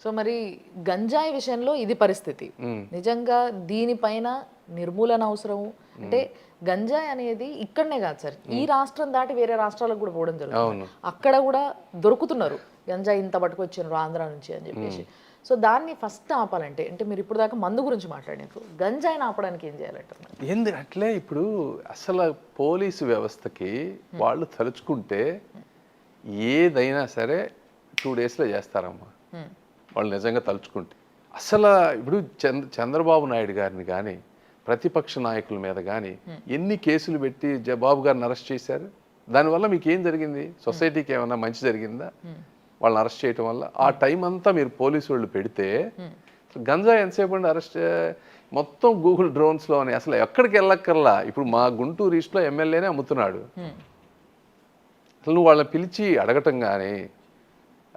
So మరి గంజాయి విషయంలో ఇది పరిస్థితి. నిజంగా దీనిపైన నిర్మూలన అవసరం. అంటే గంజాయి అనేది ఇక్కడనే కాదు సార్, ఈ రాష్ట్రం దాటి వేరే రాష్ట్రాలకు కూడా పోవడం జరుగుతుంది. అక్కడ కూడా దొరుకుతున్నారు గంజాయి, ఇంత పట్టుకొచ్చారు ఆంధ్ర నుంచి అని చెప్పేసి. సో దాన్ని ఫస్ట్ ఆపాలంటే, అంటే మీరు ఇప్పుడు దాకా మందు గురించి మాట్లాడినారు, గంజాయిని ఆపడానికి ఏం చేయాలంటారు? ఏంది అట్లే ఇప్పుడు అసలు పోలీసు వ్యవస్థకి వాళ్ళు తలుచుకుంటే ఏదైనా సరే 2 డేస్లో చేస్తారమ్మా వాళ్ళు నిజంగా తలుచుకుంటే. అసలు ఇప్పుడు చంద్రబాబు నాయుడు గారిని కానీ ప్రతిపక్ష నాయకుల మీద కానీ ఎన్ని కేసులు పెట్టి బాబు గారిని అరెస్ట్ చేశారు? దానివల్ల మీకు ఏం జరిగింది? సొసైటీకి ఏమైనా మంచి జరిగిందా వాళ్ళని అరెస్ట్ చేయటం వల్ల? ఆ టైం అంతా మీరు పోలీసు వాళ్ళు పెడితే గంజా ఎంతసేపు అండి అరెస్ట్? మొత్తం గూగుల్ డ్రోన్స్లోనే అసలు ఎక్కడికి వెళ్ళక్కర్లా. ఇప్పుడు మా గుంటూరు ఈస్ట్లో ఎమ్మెల్యేనే అమ్ముతున్నాడు. అసలు నువ్వు వాళ్ళని పిలిచి అడగటం కానీ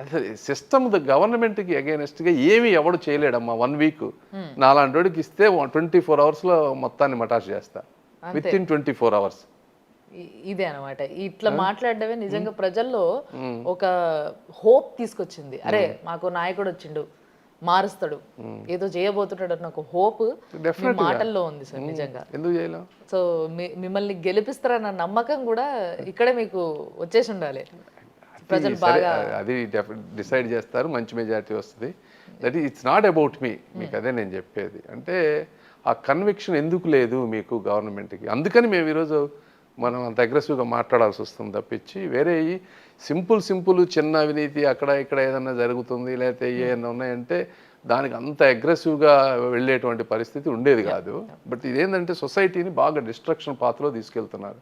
అసలు సిస్టమ్ గవర్నమెంట్కి అగైనెస్ట్గా ఏమీ ఎవడు చేయలేడమ్మా. 1 వీక్ నాలాంటి వాడికి ఇస్తే 24 అవర్స్లో మొత్తాన్ని మటాష్ చేస్తా, విత్ ఇన్ 24 అవర్స్. ఇదే అనమాట, ఇట్లా మాట్లాడడమే నిజంగా ప్రజల్లో ఒక హోప్ తీసుకొచ్చింది. అరే మాకు నాయకుడు వచ్చిండు, మారుస్తాడు, ఏదో చేయబోతున్నాడు అన్న ఒక హోప్ మాటల్లో ఉంది సార్ నిజంగా. ఎందుకు చేయలేం? సో మిమ్మల్ని గెలిపిస్తారన్న నమ్మకం కూడా ఇక్కడే మీకు వచ్చేసి ఉండాలి. ప్రజలు బాగా అది డిసైడ్ చేస్తారు, మంచి మెజారిటీ వస్తుంది. That it's not about me. మీకు అదే నేను చెప్పేది. అంటే ఆ కన్విక్షన్ ఎందుకు లేదు మీకు గవర్నమెంట్కి? అందుకని మేము ఈరోజు మనం అంత అగ్రెసివ్గా మాట్లాడాల్సి వస్తుంది తప్పించి వేరే సింపుల్ చిన్న అవినీతి అక్కడ ఇక్కడ ఏదన్నా జరుగుతుంది లేకపోతే ఏమన్నా ఉన్నాయంటే దానికి అంత అగ్రెసివ్గా వెళ్ళేటువంటి పరిస్థితి ఉండేది కాదు. బట్ ఇదేంటంటే సొసైటీని బాగా డిస్ట్రక్షన్ పాత్రలో తీసుకెళ్తున్నారు.